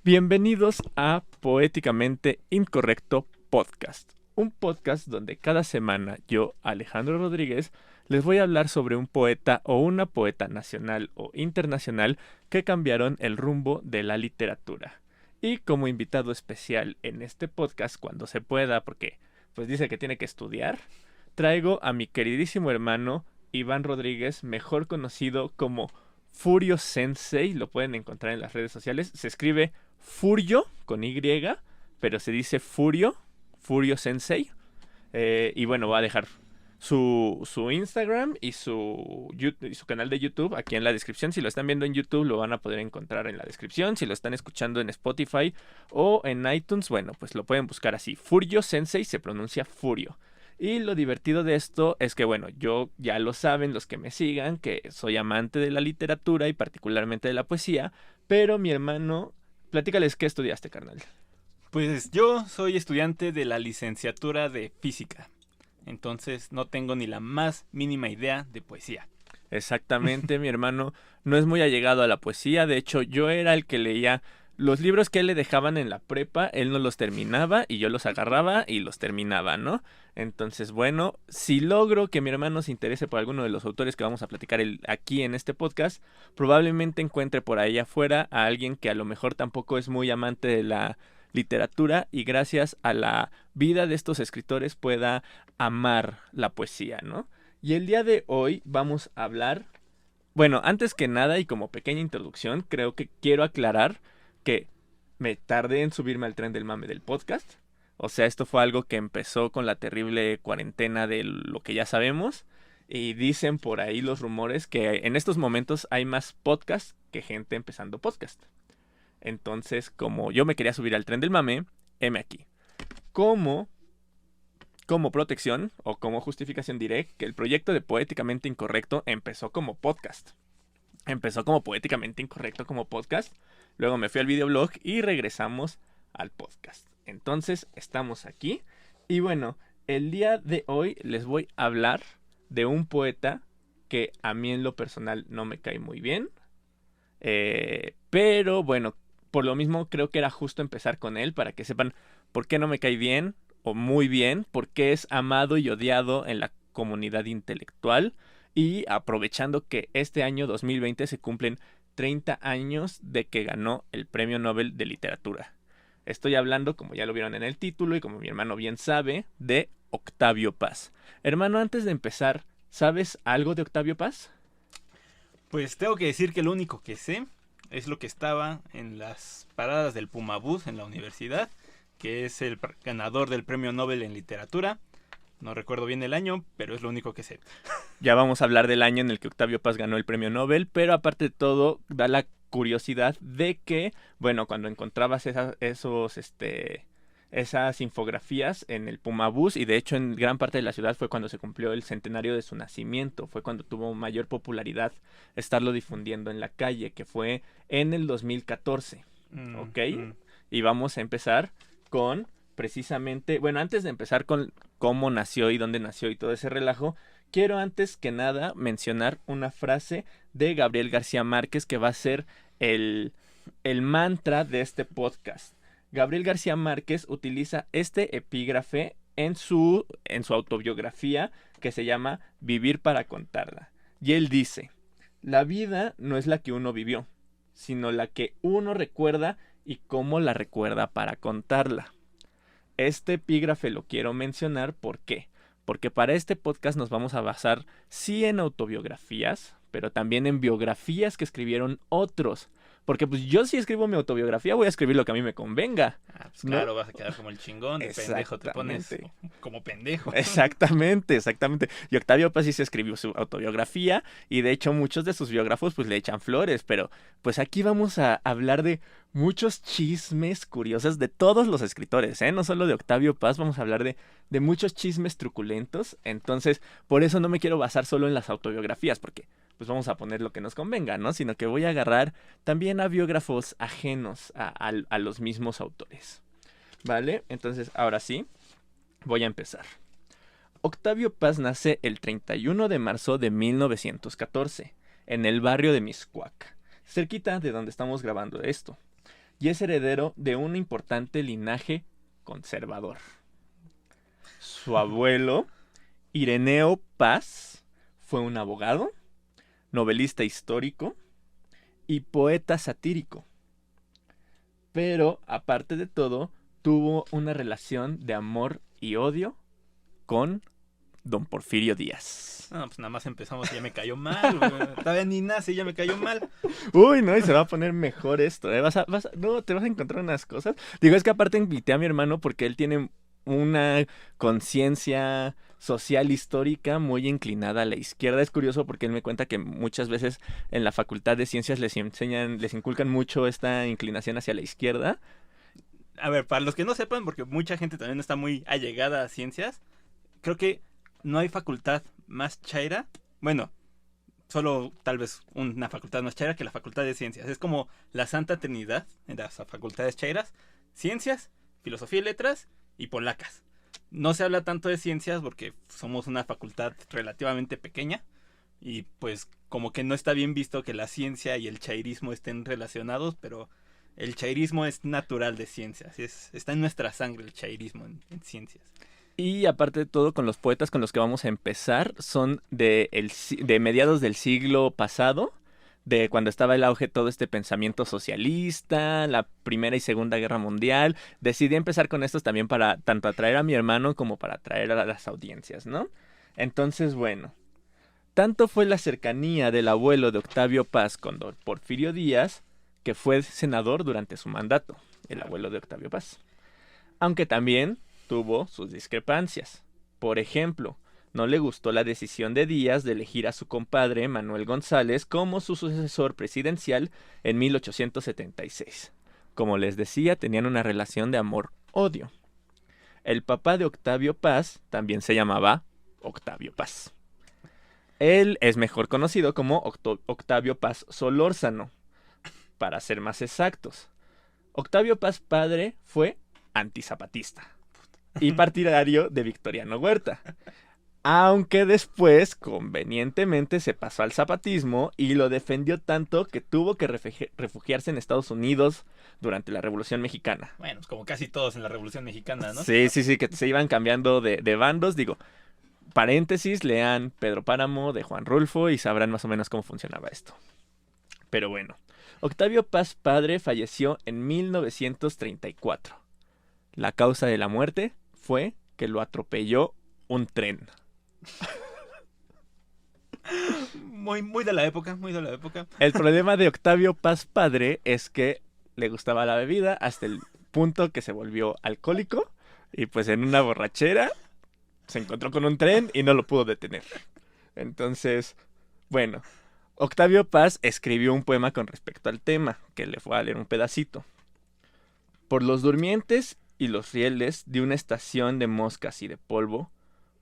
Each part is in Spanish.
Bienvenidos a Poéticamente Incorrecto Podcast, un podcast donde cada semana yo, Alejandro Rodríguez, les voy a hablar sobre un poeta o una poeta nacional o internacional que cambiaron el rumbo de la literatura. Y como invitado especial en este podcast, cuando se pueda, porque pues dice que tiene que estudiar, traigo a mi queridísimo hermano Iván Rodríguez, mejor conocido como Furio Sensei. Lo pueden encontrar en las redes sociales. Se escribe Furio con Y, pero se dice Furio Sensei. Y bueno, va a dejar su Instagram y su canal de YouTube aquí en la descripción. Si lo están viendo en YouTube, lo van a poder encontrar en la descripción. Si lo están escuchando en Spotify o en iTunes, bueno, pues lo pueden buscar así. Furio Sensei se pronuncia Furio. Y lo divertido de esto es que, bueno, yo ya lo saben los que me sigan, que soy amante de la literatura y particularmente de la poesía, pero mi hermano, platícales qué estudiaste, carnal. Pues yo soy estudiante de la licenciatura de física, entonces no tengo ni la más mínima idea de poesía. Exactamente, mi hermano no es muy allegado a la poesía. De hecho, yo era el que leía los libros que él le dejaban en la prepa. Él no los terminaba y yo los agarraba y los terminaba, ¿no? Entonces, bueno, si logro que mi hermano se interese por alguno de los autores que vamos a platicar aquí en este podcast, probablemente encuentre por ahí afuera a alguien que a lo mejor tampoco es muy amante de la literatura y gracias a la vida de estos escritores pueda amar la poesía, ¿no? Y el día de hoy vamos a hablar, bueno, antes que nada y como pequeña introducción, creo que quiero aclarar que me tardé en subirme al tren del mame del podcast. O sea, esto fue algo que empezó con la terrible cuarentena de lo que ya sabemos. Y dicen por ahí los rumores que en estos momentos hay más podcast que gente empezando podcast. Entonces, como yo me quería subir al tren del mame, heme aquí. Como protección o como justificación diré que el proyecto de Poéticamente Incorrecto empezó como podcast. Empezó como Poéticamente Incorrecto como podcast. Luego me fui al videoblog y regresamos al podcast. Entonces estamos aquí. Y bueno, el día de hoy les voy a hablar de un poeta que a mí en lo personal no me cae muy bien. Pero bueno, por lo mismo creo que era justo empezar con él para que sepan por qué no me cae bien o muy bien, porque es amado y odiado en la comunidad intelectual. Y aprovechando que este año 2020 se cumplen 30 años de que ganó el Premio Nobel de Literatura. Estoy hablando, como ya lo vieron en el título y como mi hermano bien sabe, de Octavio Paz. Hermano, antes de empezar, ¿sabes algo de Octavio Paz? Pues tengo que decir que lo único que sé es lo que estaba en las paradas del Pumabús en la universidad, que es el ganador del Premio Nobel en Literatura. No recuerdo bien el año, pero es lo único que sé. Ya vamos a hablar del año en el que Octavio Paz ganó el Premio Nobel, pero aparte de todo, da la curiosidad de que, bueno, cuando encontrabas esas infografías en el Pumabús, y de hecho en gran parte de la ciudad fue cuando se cumplió el centenario de su nacimiento, fue cuando tuvo mayor popularidad estarlo difundiendo en la calle, que fue en el 2014, ¿ok? Y vamos a empezar con precisamente, bueno, antes de empezar con cómo nació y dónde nació y todo ese relajo, quiero antes que nada mencionar una frase de Gabriel García Márquez que va a ser el mantra de este podcast. Gabriel García Márquez utiliza este epígrafe en su autobiografía que se llama Vivir para contarla. Y él dice, la vida no es la que uno vivió, sino la que uno recuerda y cómo la recuerda para contarla. Este epígrafe lo quiero mencionar, ¿por qué? Porque para este podcast nos vamos a basar sí en autobiografías, pero también en biografías que escribieron otros. Porque pues yo si escribo mi autobiografía voy a escribir lo que a mí me convenga. Pues ¿no? Claro, vas a quedar como el chingón, de pendejo te pones como pendejo. Exactamente. Y Octavio Paz sí se escribió su autobiografía y de hecho muchos de sus biógrafos pues le echan flores, pero pues aquí vamos a hablar de muchos chismes curiosos de todos los escritores, ¿eh? No solo de Octavio Paz, vamos a hablar de muchos chismes truculentos, entonces por eso no me quiero basar solo en las autobiografías, porque pues vamos a poner lo que nos convenga, ¿no? Sino que voy a agarrar también a biógrafos ajenos a los mismos autores, ¿vale? Entonces, ahora sí, voy a empezar. Octavio Paz nace el 31 de marzo de 1914, en el barrio de Mixcoac, cerquita de donde estamos grabando esto. y es heredero de un importante linaje conservador. Su abuelo, Ireneo Paz, fue un abogado, novelista histórico y poeta satírico. Pero, aparte de todo, tuvo una relación de amor y odio con don Porfirio Díaz. No, pues nada más empezamos y ya me cayó mal, güey. Todavía ni nace y ya me cayó mal. Uy, no, y se va a poner mejor esto, ¿eh? No, te vas a encontrar unas cosas. Digo, es que aparte invité a mi hermano porque él tiene una conciencia social histórica muy inclinada a la izquierda. Es curioso porque él me cuenta que muchas veces en la Facultad de Ciencias les inculcan mucho esta inclinación hacia la izquierda. A ver, para los que no sepan, porque mucha gente también está muy allegada a ciencias, creo que no hay facultad más chaira. Bueno, solo tal vez una facultad más chaira que la Facultad de Ciencias. Es como la Santa Trinidad en las facultades chairas: ciencias, filosofía y letras y polacas. No se habla tanto de ciencias porque somos una facultad relativamente pequeña y pues como que no está bien visto que la ciencia y el chairismo estén relacionados, pero el chairismo es natural de ciencias, está en nuestra sangre el chairismo en ciencias. Y aparte de todo, con los poetas con los que vamos a empezar, son de mediados del siglo pasado, de cuando estaba el auge todo este pensamiento socialista, la Primera y Segunda Guerra Mundial. Decidí empezar con estos también para tanto atraer a mi hermano como para atraer a las audiencias, ¿no? Entonces, bueno, tanto fue la cercanía del abuelo de Octavio Paz con don Porfirio Díaz, que fue senador durante su mandato, el abuelo de Octavio Paz. Aunque también tuvo sus discrepancias. Por ejemplo, no le gustó la decisión de Díaz de elegir a su compadre Manuel González como su sucesor presidencial en 1876. Como les decía, tenían una relación de amor-odio. El papá de Octavio Paz también se llamaba Octavio Paz. Él es mejor conocido como Octavio Paz Solórzano, para ser más exactos. Octavio Paz padre fue antizapatista y partidario de Victoriano Huerta. Aunque después, convenientemente, se pasó al zapatismo y lo defendió tanto que tuvo que refugiarse en Estados Unidos durante la Revolución Mexicana. Bueno, pues como casi todos en la Revolución Mexicana, ¿no? Sí, que se iban cambiando de bandos. Digo, paréntesis, lean Pedro Páramo de Juan Rulfo y sabrán más o menos cómo funcionaba esto. Pero bueno, Octavio Paz padre falleció en 1934. La causa de la muerte fue que lo atropelló un tren. Muy de la época, muy de la época. El problema de Octavio Paz padre es que le gustaba la bebida hasta el punto que se volvió alcohólico y pues en una borrachera se encontró con un tren y no lo pudo detener. Entonces, bueno, Octavio Paz escribió un poema con respecto al tema, que le voy a leer un pedacito. Por los durmientes y los rieles de una estación de moscas y de polvo,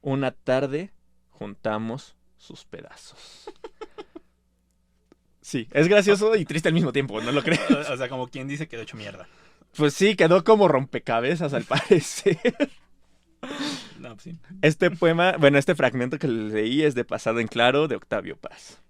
una tarde juntamos sus pedazos. Sí, es gracioso y triste al mismo tiempo, ¿no lo crees? O sea, como quien dice quedó hecho mierda. Pues sí, quedó como rompecabezas al parecer. No, pues sí. Este poema, bueno, este fragmento que leí es de Pasado en Claro de Octavio Paz.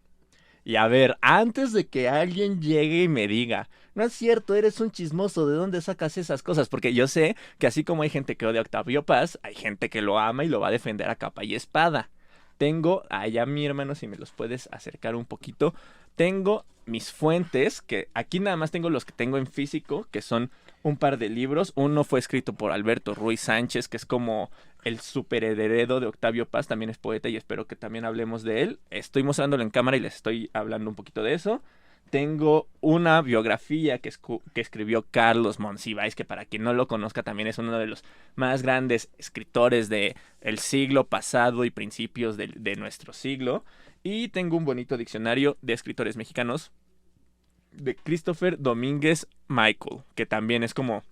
Y a ver, antes de que alguien llegue y me diga, no es cierto, eres un chismoso, ¿de dónde sacas esas cosas? Porque yo sé que así como hay gente que odia a Octavio Paz, hay gente que lo ama y lo va a defender a capa y espada. Tengo allá mi hermano, si me los puedes acercar un poquito. Tengo mis fuentes, que aquí nada más tengo los que tengo en físico, que son un par de libros. Uno fue escrito por Alberto Ruiz Sánchez, que es como el superheredero de Octavio Paz, también es poeta y espero que también hablemos de él. Estoy mostrándolo en cámara y les estoy hablando un poquito de eso. Tengo una biografía que escribió Carlos Monsiváis, que para quien no lo conozca también es uno de los más grandes escritores del siglo pasado y principios de nuestro siglo. Y tengo un bonito diccionario de escritores mexicanos de Christopher Domínguez Michael, que también es como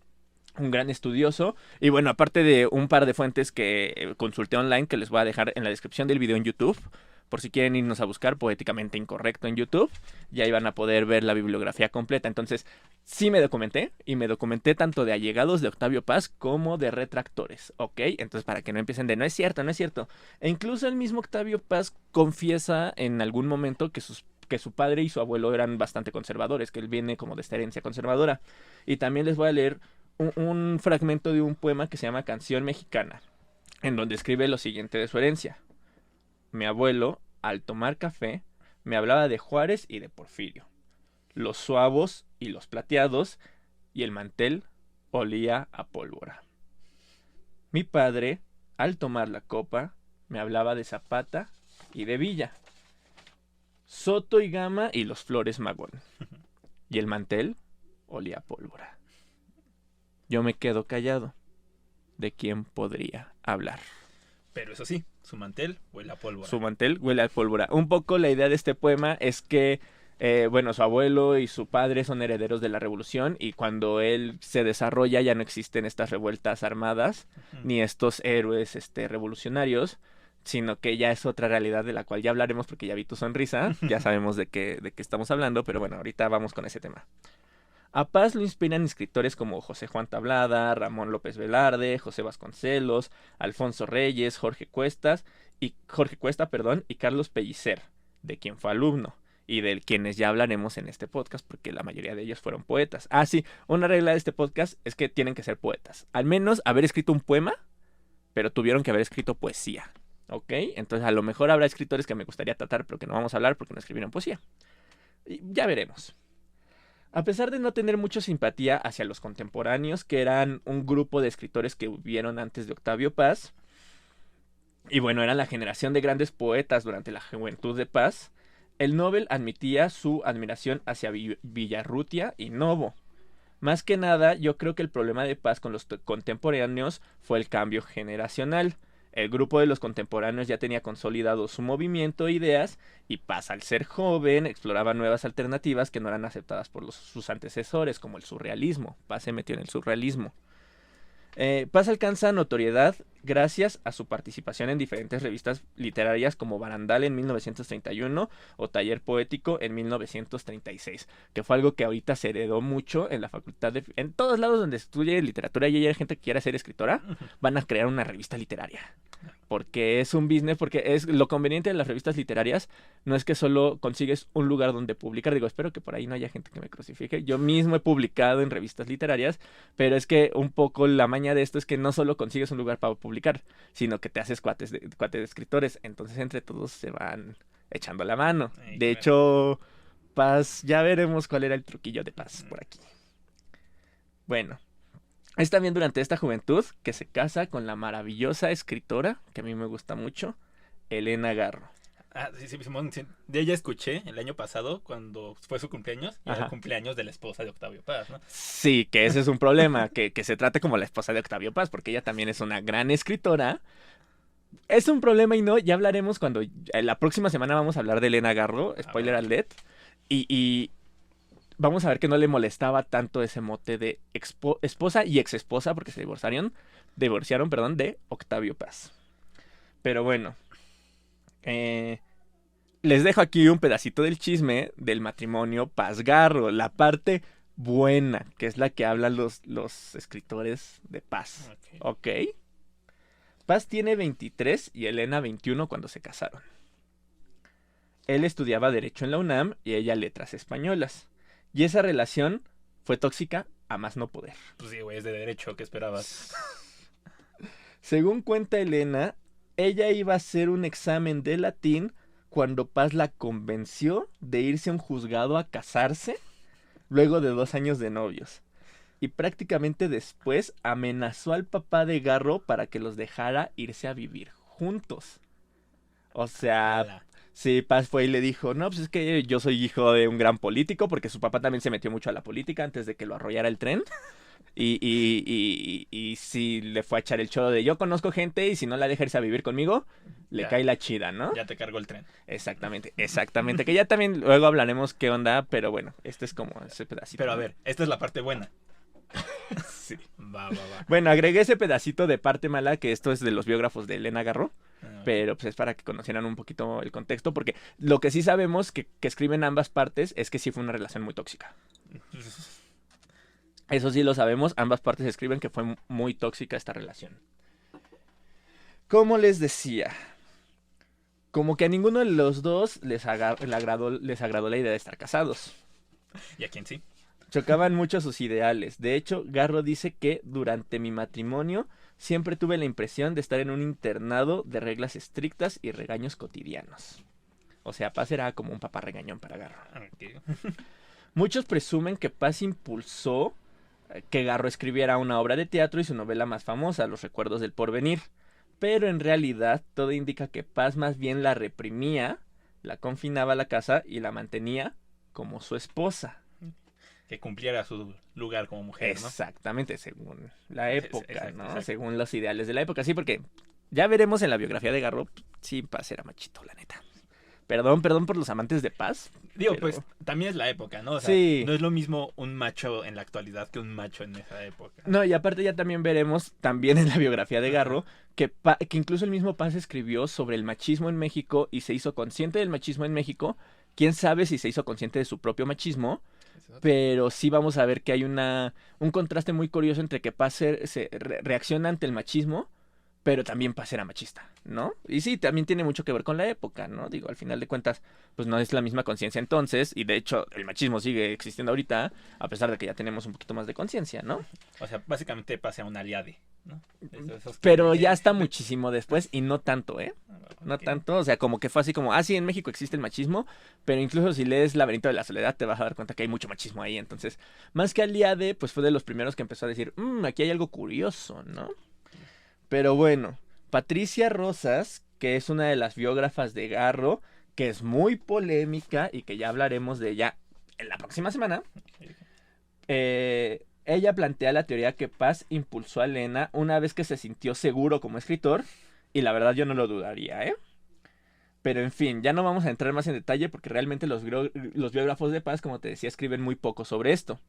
un gran estudioso. Y bueno, aparte de un par de fuentes que consulté online, que les voy a dejar en la descripción del video en YouTube, por si quieren irnos a buscar Poéticamente Incorrecto en YouTube, y ahí van a poder ver la bibliografía completa. Entonces, sí me documenté, y me documenté tanto de allegados de Octavio Paz como de retractores, ¿ok? Entonces, para que no empiecen de, no es cierto, no es cierto. E incluso el mismo Octavio Paz confiesa en algún momento que sus que su padre y su abuelo eran bastante conservadores, que él viene como de esta herencia conservadora. Y también les voy a leer un fragmento de un poema que se llama Canción Mexicana, en donde escribe lo siguiente de su herencia. Mi abuelo, al tomar café, me hablaba de Juárez y de Porfirio, los suavos y los plateados, y el mantel olía a pólvora. Mi padre, al tomar la copa, me hablaba de Zapata y de Villa, Soto y Gama y los Flores Magón, y el mantel olía a pólvora. Yo me quedo callado. ¿De quién podría hablar? Pero eso sí, su mantel huele a pólvora. Su mantel huele a pólvora. Un poco la idea de este poema es que, bueno, su abuelo y su padre son herederos de la revolución y cuando él se desarrolla ya no existen estas revueltas armadas ni estos héroes revolucionarios, sino que ya es otra realidad de la cual ya hablaremos porque ya vi tu sonrisa, ya sabemos de qué estamos hablando, pero bueno, ahorita vamos con ese tema. A Paz lo inspiran escritores como José Juan Tablada, Ramón López Velarde, José Vasconcelos, Alfonso Reyes, Jorge Cuesta, y Carlos Pellicer, de quien fue alumno, y de quienes ya hablaremos en este podcast, porque la mayoría de ellos fueron poetas. Ah, sí, una regla de este podcast es que tienen que ser poetas. Al menos haber escrito un poema, pero tuvieron que haber escrito poesía, ¿ok? Entonces a lo mejor habrá escritores que me gustaría tratar, pero que no vamos a hablar porque no escribieron poesía. Y ya veremos. A pesar de no tener mucha simpatía hacia los contemporáneos, que eran un grupo de escritores que vivieron antes de Octavio Paz, y bueno, eran la generación de grandes poetas durante la juventud de Paz, el Nobel admitía su admiración hacia Villarrutia y Novo. Más que nada, yo creo que el problema de Paz con los contemporáneos fue el cambio generacional. El grupo de los contemporáneos ya tenía consolidado su movimiento e ideas y Paz, al ser joven, exploraba nuevas alternativas que no eran aceptadas por sus antecesores, como el surrealismo. Paz se metió en el surrealismo. Paz alcanza notoriedad gracias a su participación en diferentes revistas literarias como Barandal en 1931 o Taller Poético en 1936, que fue algo que ahorita se heredó mucho en la facultad en todos lados donde estudie literatura y hay gente que quiera ser escritora, van a crear una revista literaria. Porque es un business, porque es lo conveniente de las revistas literarias, no es que solo consigues un lugar donde publicar, digo, espero que por ahí no haya gente que me crucifique, yo mismo he publicado en revistas literarias, pero es que un poco la maña de esto es que no solo consigues un lugar para publicar, sino que te haces cuates de escritores, entonces entre todos se van echando la mano. De hecho, Paz, ya veremos cuál era el truquillo de Paz por aquí. Bueno. Es también durante esta juventud que se casa con la maravillosa escritora, que a mí me gusta mucho, Elena Garro. Ah, sí, Simón, sí. De ella escuché el año pasado, cuando fue su cumpleaños, y era el cumpleaños de la esposa de Octavio Paz, ¿no? Sí, que ese es un problema, que se trate como la esposa de Octavio Paz, porque ella también es una gran escritora. Es un problema y no, ya hablaremos cuando... La próxima semana vamos a hablar de Elena Garro, spoiler alert, y vamos a ver que no le molestaba tanto ese mote de esposa y exesposa, porque se divorciaron, de Octavio Paz. Pero bueno, les dejo aquí un pedacito del chisme del matrimonio Paz-Garro, la parte buena, que es la que hablan los escritores de Paz. ¿Ok? Paz tiene 23 y Elena 21 cuando se casaron. Él estudiaba Derecho en la UNAM y ella Letras Españolas. Y esa relación fue tóxica a más no poder. Pues sí, güey, es de derecho, ¿qué esperabas? Según cuenta Elena, ella iba a hacer un examen de latín cuando Paz la convenció de irse a un juzgado a casarse luego de 2 años de novios. Y prácticamente después amenazó al papá de Garro para que los dejara irse a vivir juntos. O sea... Hola. Sí, Paz fue y le dijo, no, pues es que yo soy hijo de un gran político, porque su papá también se metió mucho a la política antes de que lo arrollara el tren. Y sí le fue a echar el choro de yo conozco gente y si no la deja irse a vivir conmigo, le cae la chida, ¿no? Ya te cargó el tren. Exactamente. Que ya también luego hablaremos qué onda, pero bueno, este es como ese pedacito. Pero a ver, esta es la parte buena. Sí. Va. Bueno, agregué ese pedacito de parte mala, que esto es de los biógrafos de Elena Garro. Pero pues es para que conocieran un poquito el contexto, porque lo que sí sabemos que escriben ambas partes es que sí fue una relación muy tóxica. Eso sí lo sabemos, ambas partes escriben que fue muy tóxica esta relación. Como les decía, como que a ninguno de los dos les agradó la idea de estar casados. ¿Y a quién sí? Chocaban mucho sus ideales. De hecho, Garro dice que durante mi matrimonio siempre tuve la impresión de estar en un internado de reglas estrictas y regaños cotidianos. O sea, Paz era como un papá regañón para Garro. Okay. Muchos presumen que Paz impulsó que Garro escribiera una obra de teatro y su novela más famosa, Los recuerdos del porvenir. Pero en realidad todo indica que Paz más bien la reprimía, la confinaba a la casa y la mantenía como su esposa. Que cumpliera su lugar como mujer, ¿no? Exactamente, según la época, Exacto, ¿no? exacto. Según los ideales de la época. Sí, porque ya veremos en la biografía de Garro, sí, Paz era machito, la neta. Perdón por los amantes de Paz. Digo, pero... pues también es la época, ¿no? O sea, sí. no es lo mismo un macho en la actualidad que un macho en esa época. No, y aparte ya también veremos, también en la biografía de Garro, que incluso el mismo Paz escribió sobre el machismo en México y se hizo consciente del machismo en México. Quién sabe si se hizo consciente de su propio machismo, pero sí vamos a ver que hay un contraste muy curioso entre que Paz reacciona ante el machismo, pero también Paz era machista, ¿no? Y sí, también tiene mucho que ver con la época, ¿no? Digo, al final de cuentas, pues no es la misma conciencia entonces, y de hecho el machismo sigue existiendo ahorita, a pesar de que ya tenemos un poquito más de conciencia, ¿no? O sea, básicamente pasa un aliade, ¿no? Esos Pero ya está muchísimo después y no tanto, ¿eh? No Ok. tanto, o sea, como que fue así como, sí, en México existe el machismo, pero incluso si lees Laberinto de la Soledad te vas a dar cuenta que hay mucho machismo ahí, entonces, más que aliade, pues fue de los primeros que empezó a decir, aquí hay algo curioso, ¿no? Pero bueno, Patricia Rosas, que es una de las biógrafas de Garro, que es muy polémica y que ya hablaremos de ella en la próxima semana, ella plantea la teoría que Paz impulsó a Elena una vez que se sintió seguro como escritor, y la verdad yo no lo dudaría, ¿eh? Pero en fin, ya no vamos a entrar más en detalle porque realmente los biógrafos de Paz, como te decía, escriben muy poco sobre esto.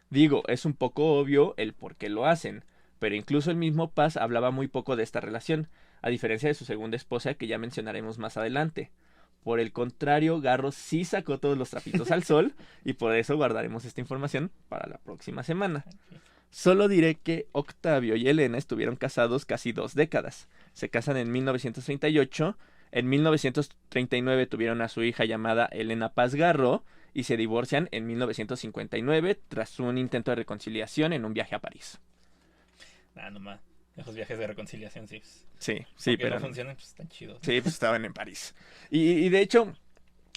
Digo, es un poco obvio el por qué lo hacen, pero incluso el mismo Paz hablaba muy poco de esta relación, a diferencia de su segunda esposa que ya mencionaremos más adelante. Por el contrario, Garro sí sacó todos los trapitos al sol y por eso guardaremos esta información para la próxima semana. Solo diré que Octavio y Elena estuvieron casados casi 2 décadas. Se casan en 1938, en 1939 tuvieron a su hija llamada Elena Paz Garro y se divorcian en 1959 tras un intento de reconciliación en un viaje a París. Nomás. Esos viajes de reconciliación, sí. Sí, Aunque pero no funcionan, pues están chidos. sí, pues estaban en París. Y de hecho,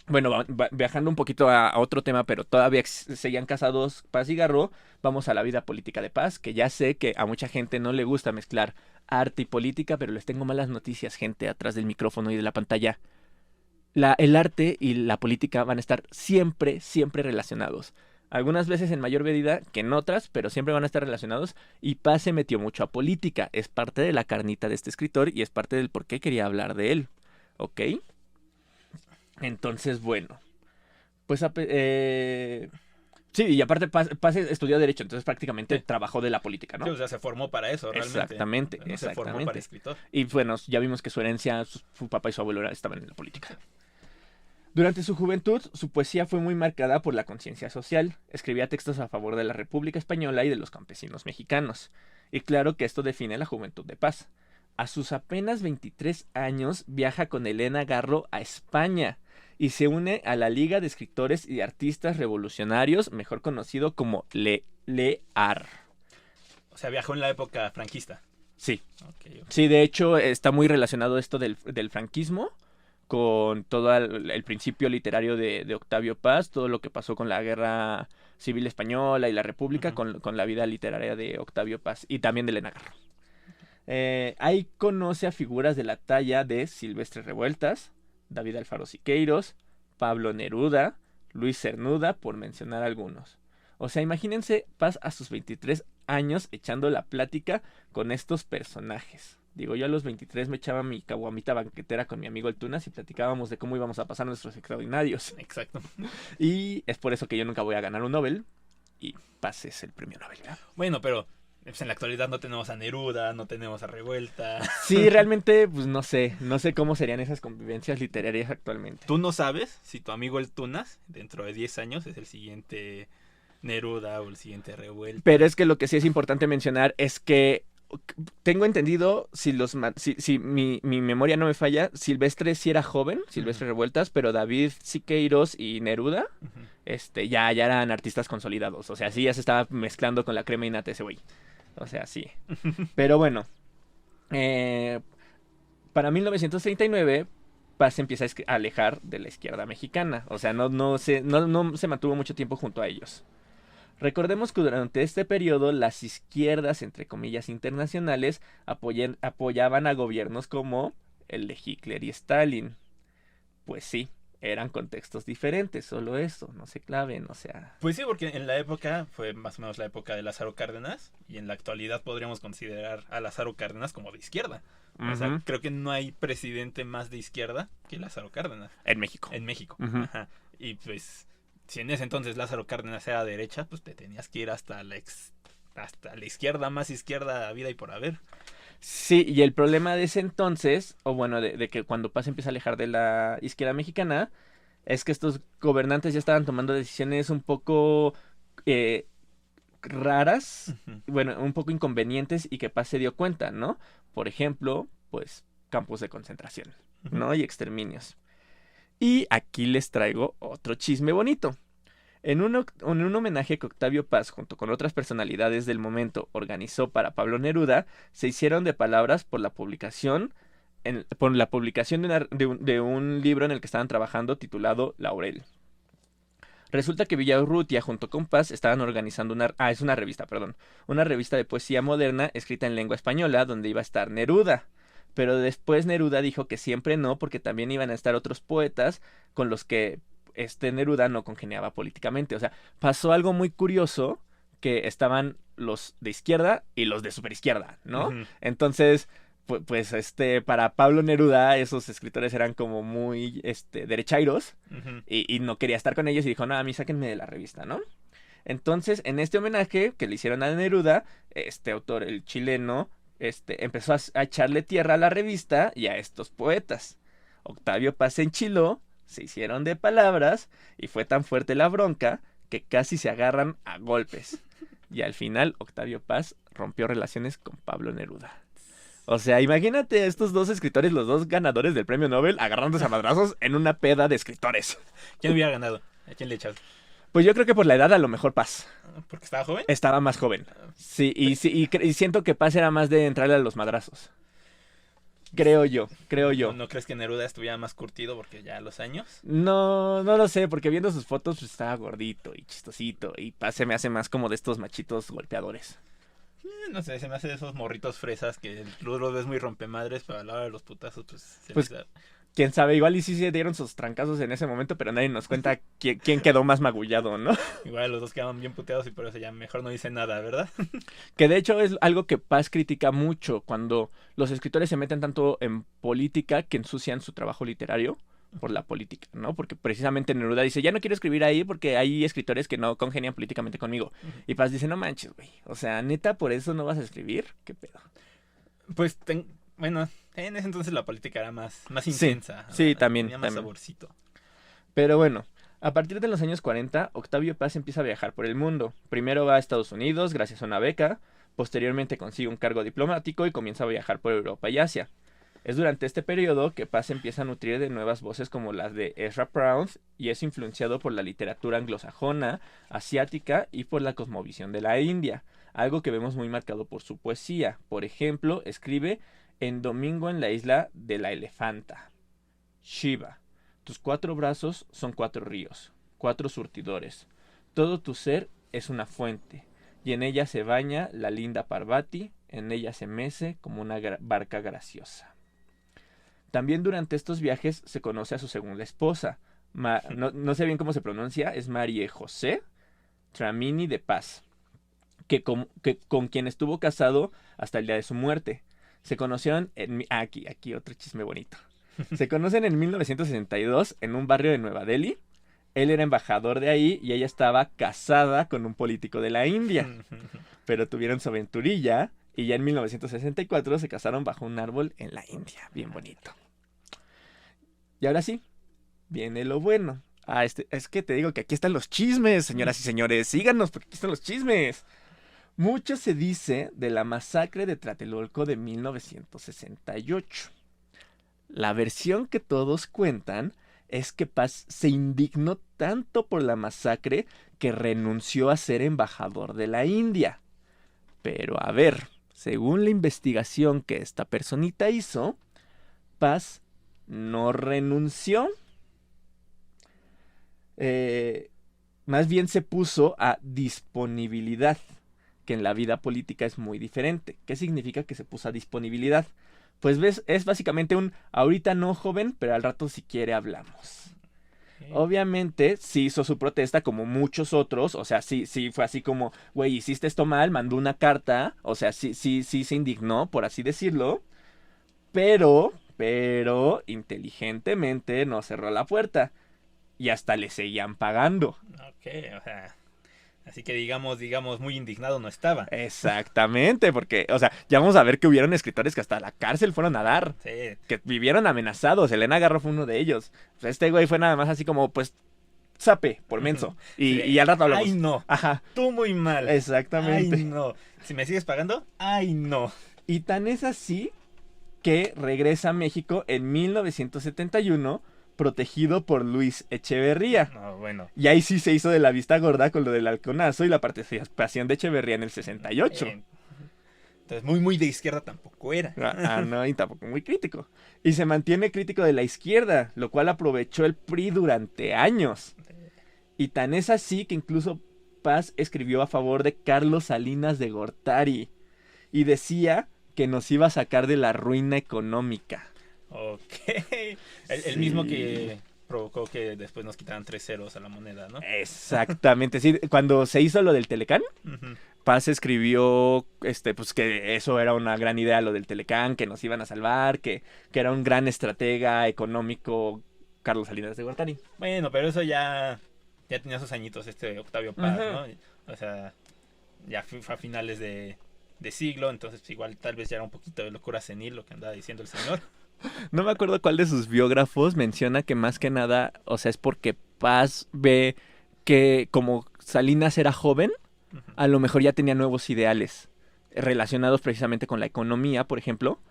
bueno, viajando un poquito a otro tema, pero todavía seguían casados Paz y Garro, vamos a la vida política de Paz, que ya sé que a mucha gente no le gusta mezclar arte y política, pero les tengo malas noticias, gente, atrás del micrófono y de la pantalla. El arte y la política van a estar siempre, siempre relacionados. Algunas veces en mayor medida que en otras, pero siempre van a estar relacionados. Y Paz se metió mucho a política. Es parte de la carnita de este escritor y es parte del por qué quería hablar de él. ¿Ok? Entonces, bueno. Pues, sí, y aparte Paz estudió Derecho, entonces prácticamente trabajó de la política, ¿no? Sí, o sea, se formó para eso, realmente. Exactamente, No se formó para escritor. Y bueno, ya vimos que su herencia, su papá y su abuelo estaban en la política. Durante su juventud, su poesía fue muy marcada por la conciencia social. Escribía textos a favor de la República Española y de los campesinos mexicanos. Y claro que esto define la juventud de Paz. A sus apenas 23 años viaja con Elena Garro a España y se une a la Liga de Escritores y Artistas Revolucionarios, mejor conocido como LEAR. O sea, viajó en la época franquista. Sí. Okay. Sí, de hecho está muy relacionado esto del franquismo con todo el principio literario de Octavio Paz, todo lo que pasó con la Guerra Civil Española y la República, con la vida literaria de Octavio Paz y también de Elena Garro. Ahí conoce a figuras de la talla de Silvestre Revueltas, David Alfaro Siqueiros, Pablo Neruda, Luis Cernuda, por mencionar algunos. O sea, imagínense Paz a sus 23 años echando la plática con estos personajes. Digo, yo a los 23 me echaba mi caguamita banquetera con mi amigo el Tunas y platicábamos de cómo íbamos a pasar nuestros extraordinarios. Exacto. Y es por eso que yo nunca voy a ganar un Nobel y Paz es el premio Nobel, ¿verdad? Bueno, pero pues en la actualidad no tenemos a Neruda, no tenemos a Revuelta. Sí, realmente, pues no sé cómo serían esas convivencias literarias actualmente. Tú no sabes si tu amigo el Tunas, dentro de 10 años, es el siguiente Neruda o el siguiente Revuelta. Pero es que lo que sí es importante mencionar es que tengo entendido, si mi memoria no me falla, Silvestre sí era joven, Silvestre Revueltas, pero David Siqueiros y Neruda, ya eran artistas consolidados. O sea, sí ya se estaba mezclando con la crema innata ese güey. O sea, sí. Pero bueno, para 1939 Paz se empieza a alejar de la izquierda mexicana. O sea, no se mantuvo mucho tiempo junto a ellos. Recordemos que durante este periodo las izquierdas, entre comillas, internacionales apoyaban a gobiernos como el de Hitler y Stalin. Pues sí, eran contextos diferentes, solo eso, no se claven, o sea... Pues sí, porque en la época fue más o menos la época de Lázaro Cárdenas, y en la actualidad podríamos considerar a Lázaro Cárdenas como de izquierda. O sea, creo que no hay presidente más de izquierda que Lázaro Cárdenas. En México. En México. Ajá. Y pues, si en ese entonces Lázaro Cárdenas era derecha, pues te tenías que ir hasta la izquierda, más izquierda, vida y por haber. Sí, y el problema de ese entonces, o bueno, de que cuando Paz empieza a alejar de la izquierda mexicana, es que estos gobernantes ya estaban tomando decisiones un poco raras, bueno, un poco inconvenientes y que Paz se dio cuenta, ¿no? Por ejemplo, pues campos de concentración, ¿no? Y exterminios. Y aquí les traigo otro chisme bonito. En un homenaje que Octavio Paz, junto con otras personalidades del momento, organizó para Pablo Neruda, se hicieron de palabras por la publicación de un libro en el que estaban trabajando titulado Laurel. Resulta que Villaurrutia junto con Paz estaban organizando es una revista, perdón, una revista de poesía moderna escrita en lengua española donde iba a estar Neruda. Pero después Neruda dijo que siempre no, porque también iban a estar otros poetas con los que Neruda no congeniaba políticamente. O sea, pasó algo muy curioso, que estaban los de izquierda y los de superizquierda, ¿no? Entonces, pues para Pablo Neruda esos escritores eran como muy derechairos y no quería estar con ellos y dijo, no, a mí sáquenme de la revista, ¿no? Entonces, en este homenaje que le hicieron a Neruda, este autor, el chileno, empezó a echarle tierra a la revista y a estos poetas. Octavio Paz se enchiló, se hicieron de palabras y fue tan fuerte la bronca que casi se agarran a golpes. Y al final Octavio Paz rompió relaciones con Pablo Neruda. O sea, imagínate a estos dos escritores, los dos ganadores del premio Nobel, agarrándose a madrazos en una peda de escritores. ¿Quién hubiera ganado? ¿A quién le echas? Pues yo creo que por la edad a lo mejor Paz. ¿Porque estaba joven? Estaba más joven. Sí, y siento que Paz era más de entrarle a los madrazos. Creo yo. ¿No crees que Neruda estuviera más curtido porque ya a los años? No lo sé, porque viendo sus fotos pues estaba gordito y chistosito. Y Paz se me hace más como de estos machitos golpeadores. No sé, se me hace de esos morritos fresas que los ves muy rompemadres, pero a la hora de los putazos pues... Quién sabe, igual y sí se dieron sus trancazos en ese momento, pero nadie nos cuenta quién quedó más magullado, ¿no? Igual los dos quedaban bien puteados y por eso ya mejor no dicen nada, ¿verdad? Que de hecho es algo que Paz critica mucho, cuando los escritores se meten tanto en política que ensucian su trabajo literario por la política, ¿no? Porque precisamente Neruda dice, ya no quiero escribir ahí porque hay escritores que no congenian políticamente conmigo. Y Paz dice, no manches, güey, o sea, neta, ¿por eso no vas a escribir? ¿Qué pedo? Pues, bueno, en ese entonces la política era más intensa. Sí, también. Tenía más saborcito. Pero bueno, a partir de los años 40, Octavio Paz empieza a viajar por el mundo. Primero va a Estados Unidos gracias a una beca, posteriormente consigue un cargo diplomático y comienza a viajar por Europa y Asia. Es durante este periodo que Paz empieza a nutrir de nuevas voces como las de Ezra Pound y es influenciado por la literatura anglosajona, asiática y por la cosmovisión de la India, algo que vemos muy marcado por su poesía. Por ejemplo, escribe en Domingo en la isla de la elefanta. Shiva, tus 4 brazos son 4 ríos, 4 surtidores. Todo tu ser es una fuente, y en ella se baña la linda Parvati, en ella se mece como una barca graciosa. También durante estos viajes se conoce a su segunda esposa. No sé bien cómo se pronuncia, es María José Tramini de Paz, que con quien estuvo casado hasta el día de su muerte. Se conocieron aquí otro chisme bonito. Se conocen en 1962 en un barrio de Nueva Delhi. Él era embajador de ahí y ella estaba casada con un político de la India. Pero tuvieron su aventurilla y ya en 1964 se casaron bajo un árbol en la India. Bien bonito. Y ahora sí, viene lo bueno. Es que te digo que aquí están los chismes, señoras y señores. Síganos porque aquí están los chismes. Mucho se dice de la masacre de Tlatelolco de 1968. La versión que todos cuentan es que Paz se indignó tanto por la masacre que renunció a ser embajador de la India. Pero a ver, según la investigación que esta personita hizo, Paz no renunció. Más bien se puso a disponibilidad, que en la vida política es muy diferente. ¿Qué significa que se puso a disponibilidad? Pues ves, es básicamente un ahorita no, joven, pero al rato si quiere hablamos. Obviamente sí hizo su protesta como muchos otros, o sea, sí fue así como, güey, hiciste esto mal, mandó una carta, o sea, sí se indignó, por así decirlo, pero inteligentemente no cerró la puerta y hasta le seguían pagando. Ok, o sea, así que digamos, muy indignado no estaba. Exactamente, porque, o sea, ya vamos a ver que hubieron escritores que hasta la cárcel fueron a dar, Sí. que vivieron amenazados. Elena Garro fue uno de ellos. O sea, este güey fue nada más así como, pues, sape, por menso. Sí. Y al rato hablamos. Ay, no. Ajá. Tú muy mal. Exactamente. Ay, no. Si me sigues pagando, ay, no. Y tan es así que regresa a México en 1971, protegido por Luis Echeverría. No, bueno. Y ahí sí se hizo de la vista gorda con lo del halconazo y la participación de Echeverría en el 68. Entonces, muy de izquierda tampoco era. No, y tampoco muy crítico. Y se mantiene crítico de la izquierda, lo cual aprovechó el PRI durante años. Y tan es así que incluso Paz escribió a favor de Carlos Salinas de Gortari. Y decía que nos iba a sacar de la ruina económica. Ok. El Sí. mismo que provocó que después nos quitaran 3 ceros a la moneda, ¿no? Exactamente. Sí, cuando se hizo lo del Telecán, Ujú. Paz escribió pues que eso era una gran idea, lo del Telecán, que nos iban a salvar, que era un gran estratega económico Carlos Salinas de Gortari. Bueno, pero eso ya tenía sus añitos Octavio Paz, Ujú. ¿no? O sea, ya fue a finales de siglo, entonces pues, igual tal vez ya era un poquito de locura senil lo que andaba diciendo el señor. No me acuerdo cuál de sus biógrafos menciona que más que nada, o sea, es porque Paz ve que como Salinas era joven, Ujú. a lo mejor ya tenía nuevos ideales relacionados precisamente con la economía, por ejemplo,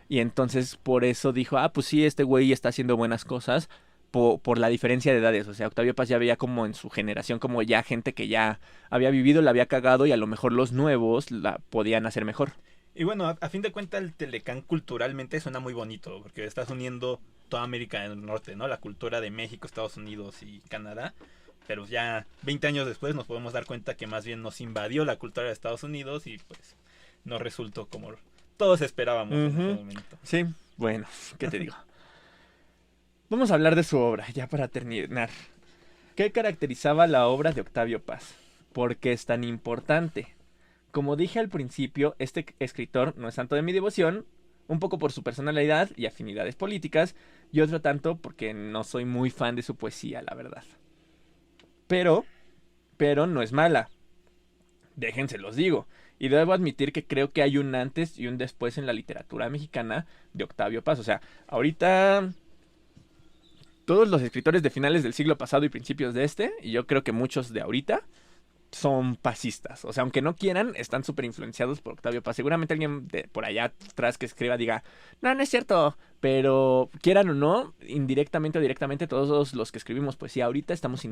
y entonces por eso dijo, pues sí, este güey está haciendo buenas cosas por la diferencia de edades. O sea, Octavio Paz ya veía como en su generación como ya gente que ya había vivido, la había cagado y a lo mejor los nuevos la podían hacer mejor. Y bueno, a fin de cuentas el Telecán culturalmente suena muy bonito, porque estás uniendo toda América del Norte, ¿no? La cultura de México, Estados Unidos y Canadá. Pero ya 20 años después nos podemos dar cuenta que más bien nos invadió la cultura de Estados Unidos y pues no resultó como todos esperábamos en ese momento. Sí, bueno, ¿qué te digo? Vamos a hablar de su obra, ya para terminar. ¿Qué caracterizaba la obra de Octavio Paz? ¿Por qué es tan importante? Como dije al principio, este escritor no es santo de mi devoción, un poco por su personalidad y afinidades políticas, y otro tanto porque no soy muy fan de su poesía, la verdad. Pero no es mala. Déjense los digo. Y debo admitir que creo que hay un antes y un después en la literatura mexicana de Octavio Paz. O sea, ahorita todos los escritores de finales del siglo pasado y principios de y yo creo que muchos de ahorita, son pasistas. O sea, aunque no quieran, están súper influenciados por Octavio Paz. Seguramente alguien de por allá atrás que escriba diga, no es cierto. Pero quieran o no, indirectamente o directamente, todos los que escribimos poesía ahorita estamos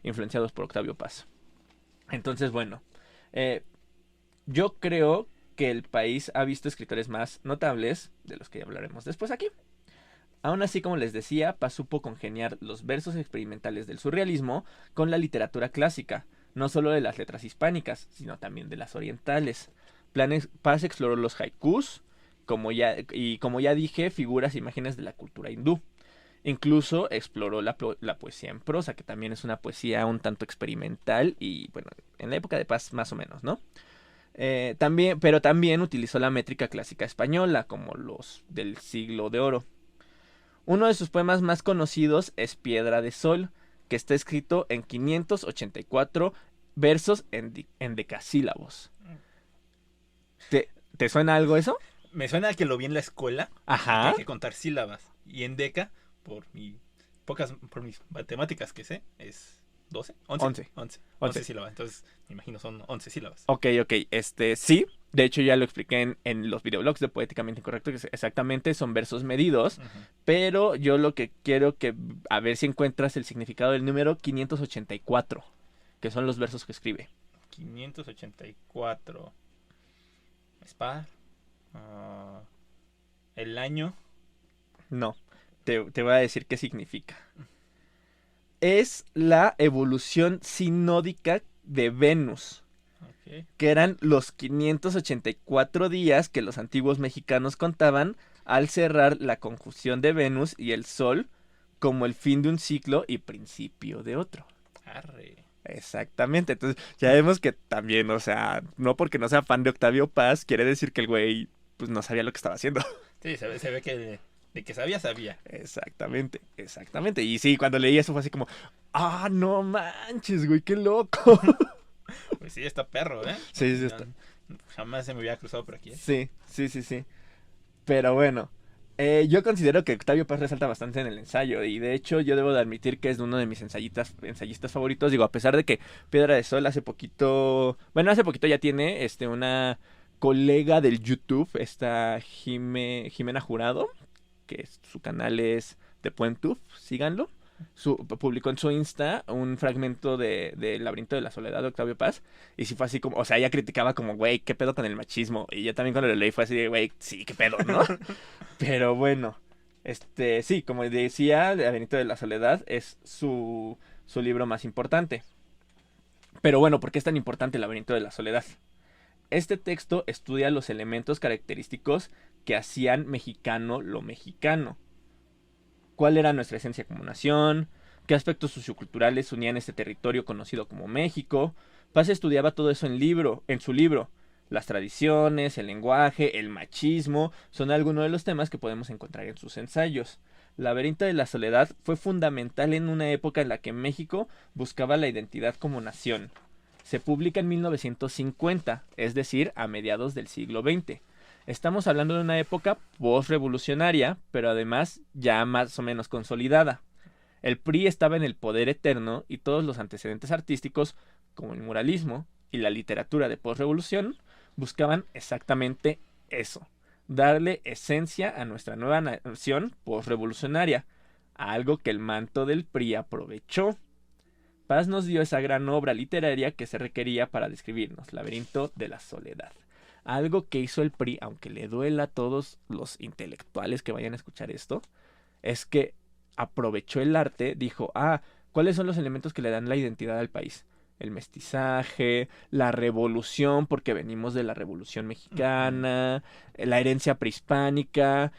influenciados por Octavio Paz. Entonces, bueno, yo creo que el país ha visto escritores más notables, de los que ya hablaremos después aquí. Aún así, como les decía, Paz supo congeniar los versos experimentales del surrealismo con la literatura clásica, no solo de las letras hispánicas, sino también de las orientales. Paz exploró los haikus, como ya dije, figuras e imágenes de la cultura hindú. Incluso exploró la poesía en prosa, que también es una poesía un tanto experimental y, bueno, en la época de Paz más o menos, ¿no? Pero también utilizó la métrica clásica española, como los del Siglo de Oro. Uno de sus poemas más conocidos es Piedra de Sol, que está escrito en 584 versos en decasílabos. ¿Te suena algo eso? Me suena que lo vi en la escuela. Ajá. Que hay que contar sílabas. Y en Deca, por mis matemáticas que sé, es ¿12? 11. 11 sílabas. Entonces, me imagino son 11 sílabas. Ok, sí. De hecho, ya lo expliqué en los videoblogs de Poéticamente Incorrecto, que exactamente son versos medidos. Ujú. Pero yo lo que quiero a ver si encuentras el significado del número 584, que son los versos que escribe. 584. Spa. El año. No, te voy a decir qué significa. Es la evolución sinódica de Venus, Ok. que eran los 584 días que los antiguos mexicanos contaban al cerrar la conjunción de Venus y el Sol como el fin de un ciclo y principio de otro. Arre. Exactamente, entonces ya vemos que también, o sea, no porque no sea fan de Octavio Paz, quiere decir que el güey pues no sabía lo que estaba haciendo. Sí, se ve que de que sabía. Exactamente. Y sí, cuando leí eso fue así como, no manches, güey, qué loco. Pues sí, está perro, ¿eh? Sí, está. Jamás se me había cruzado por aquí, ¿eh? Sí. Pero bueno, yo considero que Octavio Paz resalta bastante en el ensayo y de hecho yo debo de admitir que es uno de mis ensayistas favoritos. Digo, a pesar de que Piedra de Sol hace poquito ya tiene una colega del YouTube, esta Jimena Jurado, que su canal es de Puentuf, síganlo. Publicó en su Insta un fragmento de Laberinto de la Soledad de Octavio Paz. Y sí fue así como, o sea, ella criticaba como, güey, ¿qué pedo con el machismo? Y yo también cuando lo leí fue así de, güey, sí, ¿qué pedo, no? Pero bueno, sí, como decía, Laberinto de la Soledad es su libro más importante. Pero bueno, ¿por qué es tan importante el Laberinto de la Soledad? Este texto estudia los elementos característicos que hacían mexicano lo mexicano. ¿Cuál era nuestra esencia como nación? ¿Qué aspectos socioculturales unían este territorio conocido como México? Paz estudiaba todo eso en su libro. Las tradiciones, el lenguaje, el machismo son algunos de los temas que podemos encontrar en sus ensayos. Laberinto de la Soledad fue fundamental en una época en la que México buscaba la identidad como nación. Se publica en 1950, es decir, a mediados del siglo XX. Estamos hablando de una época post-revolucionaria, pero además ya más o menos consolidada. El PRI estaba en el poder eterno y todos los antecedentes artísticos, como el muralismo y la literatura de post-revolución, buscaban exactamente eso, darle esencia a nuestra nueva nación post-revolucionaria, algo que el manto del PRI aprovechó. Paz nos dio esa gran obra literaria que se requería para describirnos, Laberinto de la Soledad. Algo que hizo el PRI, aunque le duela a todos los intelectuales que vayan a escuchar esto, es que aprovechó el arte, dijo, ¿cuáles son los elementos que le dan la identidad al país? El mestizaje, la revolución, porque venimos de la Revolución Mexicana, la herencia prehispánica,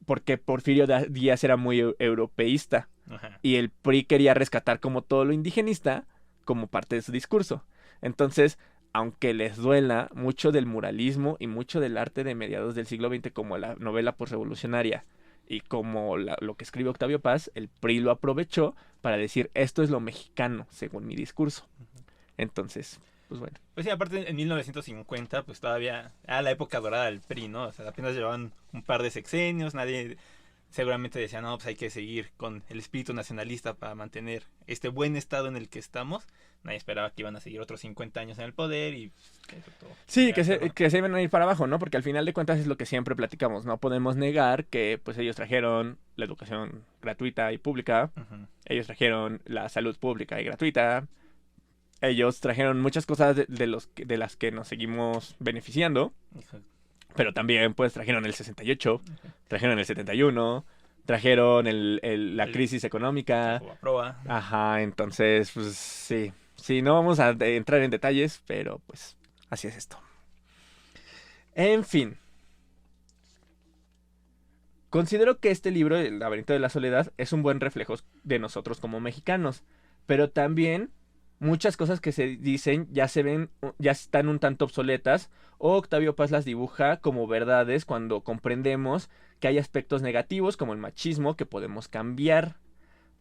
porque Porfirio Díaz era muy europeísta. Ajá. Y el PRI quería rescatar como todo lo indigenista como parte de su discurso. Entonces, aunque les duela, mucho del muralismo y mucho del arte de mediados del siglo XX, como la novela postrevolucionaria y como lo que escribe Octavio Paz, el PRI lo aprovechó para decir, esto es lo mexicano, según mi discurso. Entonces, pues bueno. Pues sí, aparte en 1950, pues todavía era la época dorada del PRI, ¿no? O sea, apenas llevaban un par de sexenios, nadie seguramente decía, no, pues hay que seguir con el espíritu nacionalista para mantener este buen estado en el que estamos. Nadie esperaba que iban a seguir otros 50 años en el poder y eso todo. Sí, que se iban a ir para abajo, ¿no? Porque al final de cuentas es lo que siempre platicamos. No podemos negar que pues ellos trajeron la educación gratuita y pública. Uh-huh. Ellos trajeron la salud pública y gratuita. Ellos trajeron muchas cosas de las que nos seguimos beneficiando. Uh-huh. Pero también pues trajeron el 68, trajeron el 71, trajeron la crisis económica. Proa. Ajá, entonces pues sí. Sí, no vamos a entrar en detalles, pero pues así es esto. En fin. Considero que este libro, El laberinto de la soledad, es un buen reflejo de nosotros como mexicanos. Pero también muchas cosas que se dicen ya están un tanto obsoletas, o Octavio Paz las dibuja como verdades cuando comprendemos que hay aspectos negativos como el machismo que podemos cambiar.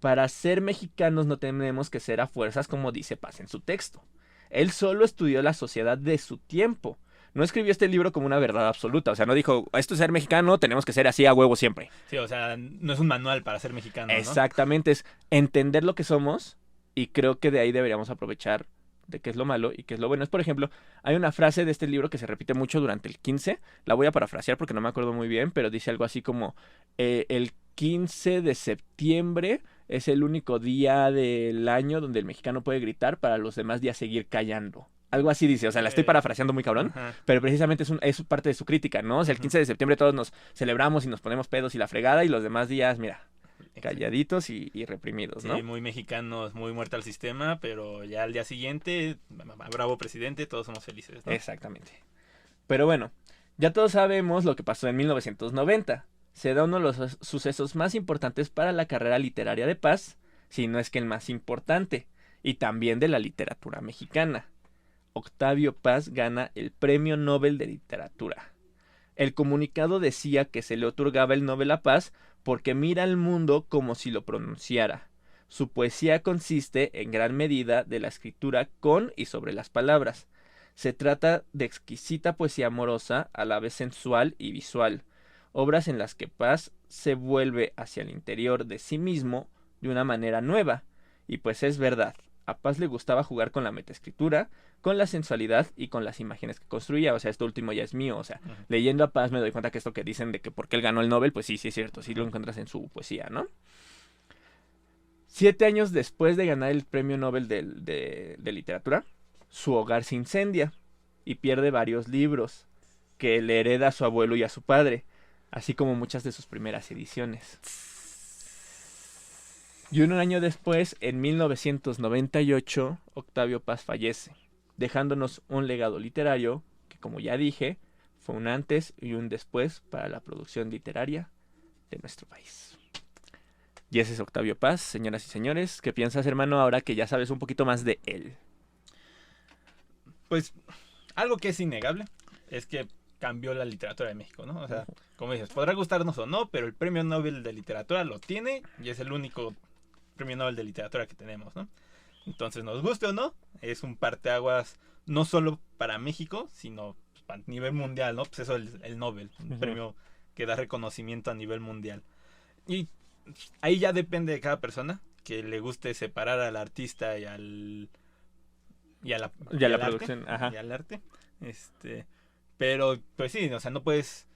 Para ser mexicanos no tenemos que ser a fuerzas como dice Paz en su texto. Él solo estudió la sociedad de su tiempo. No escribió este libro como una verdad absoluta. O sea, no dijo, esto es ser mexicano, tenemos que ser así a huevo siempre. Sí, o sea, no es un manual para ser mexicano, ¿no? Exactamente, es entender lo que somos y creo que de ahí deberíamos aprovechar de qué es lo malo y qué es lo bueno. Es, por ejemplo, hay una frase de este libro que se repite mucho durante el 15, la voy a parafrasear porque no me acuerdo muy bien, pero dice algo así como, el 15 de septiembre es el único día del año donde el mexicano puede gritar para los demás días seguir callando. Algo así dice, o sea, la estoy parafraseando muy cabrón, Ajá. pero precisamente es parte de su crítica, ¿no? O sea, el 15 de septiembre todos nos celebramos y nos ponemos pedos y la fregada, y los demás días, mira, calladitos y reprimidos, ¿no? Sí, muy mexicanos, muy muerta al sistema, pero ya al día siguiente, bravo presidente, todos somos felices, ¿no? Exactamente. Pero bueno, ya todos sabemos lo que pasó en 1990. Se da uno de los sucesos más importantes para la carrera literaria de Paz, si no es que el más importante, y también de la literatura mexicana. Octavio Paz gana el Premio Nobel de Literatura. El comunicado decía que se le otorgaba el Nobel a Paz porque mira al mundo como si lo pronunciara. Su poesía consiste en gran medida de la escritura con y sobre las palabras. Se trata de exquisita poesía amorosa, a la vez sensual y visual, obras en las que Paz se vuelve hacia el interior de sí mismo de una manera nueva. Y pues es verdad, a Paz le gustaba jugar con la metaescritura, con la sensualidad y con las imágenes que construía. O sea, esto último ya es mío. O sea, leyendo a Paz me doy cuenta que esto que dicen de que por qué él ganó el Nobel, pues sí, sí es cierto, sí lo encuentras en su poesía, ¿no? 7 años después de ganar el Premio Nobel de Literatura, su hogar se incendia y pierde varios libros que le hereda a su abuelo y a su padre, así como muchas de sus primeras ediciones. Y un año después, en 1998, Octavio Paz fallece, dejándonos un legado literario que, como ya dije, fue un antes y un después para la producción literaria de nuestro país. Y ese es Octavio Paz, señoras y señores. ¿Qué piensas, hermano, ahora que ya sabes un poquito más de él? Pues algo que es innegable es que cambió la literatura de México, ¿no? O sea, como dices, podrá gustarnos o no, pero el Premio Nobel de Literatura lo tiene y es el único Premio Nobel de Literatura que tenemos, ¿no? Entonces, nos guste o no, es un parteaguas no solo para México, sino a nivel mundial, ¿no? Pues eso es el Nobel, un premio que da reconocimiento a nivel mundial. Y ahí ya depende de cada persona que le guste separar al artista y al la producción, arte, ajá. y al arte. Pero pues sí, o sea, no puedes,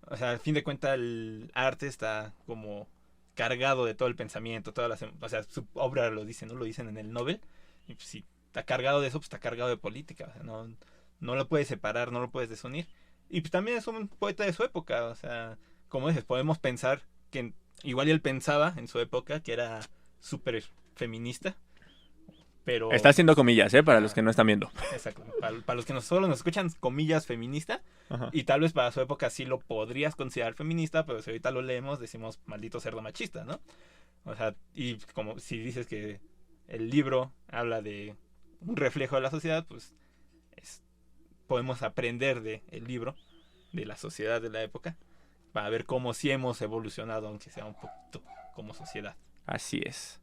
o sea, al fin de cuentas el arte está como cargado de todo el pensamiento, o sea, su obra lo dice, ¿no? Lo dicen en el Nobel. Y pues, si está cargado de eso, pues está cargado de política, o sea, no lo puedes separar, no lo puedes desunir. Y pues también es un poeta de su época, o sea, como dices, podemos pensar que igual él pensaba en su época que era súper feminista, pero... Está haciendo comillas, para los que no están viendo. Exacto, para los que solo nos escuchan, comillas, feminista, Ajá. y tal vez para su época sí lo podrías considerar feminista, pero si ahorita lo leemos decimos maldito cerdo machista, ¿no? O sea, y como si dices que el libro habla de un reflejo de la sociedad, pues podemos aprender del libro, de la sociedad de la época, para ver cómo sí hemos evolucionado, aunque sea un poquito como sociedad. Así es.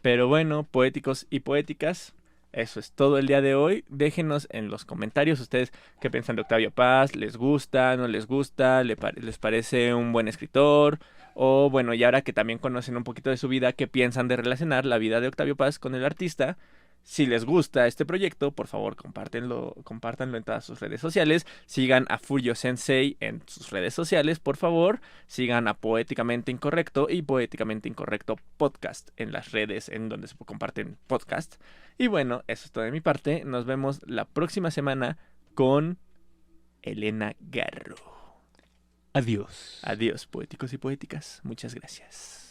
Pero bueno, poéticos y poéticas, eso es todo el día de hoy. Déjenos en los comentarios ustedes qué piensan de Octavio Paz, les gusta, no les gusta, les parece un buen escritor, o bueno, y ahora que también conocen un poquito de su vida, qué piensan de relacionar la vida de Octavio Paz con el artista. Si les gusta este proyecto, por favor, compártanlo en todas sus redes sociales. Sigan a Furio Sensei en sus redes sociales, por favor. Sigan a Poéticamente Incorrecto y Poéticamente Incorrecto Podcast en las redes en donde se comparten podcasts. Y bueno, eso es todo de mi parte. Nos vemos la próxima semana con Elena Garro. Adiós. Adiós, poéticos y poéticas. Muchas gracias.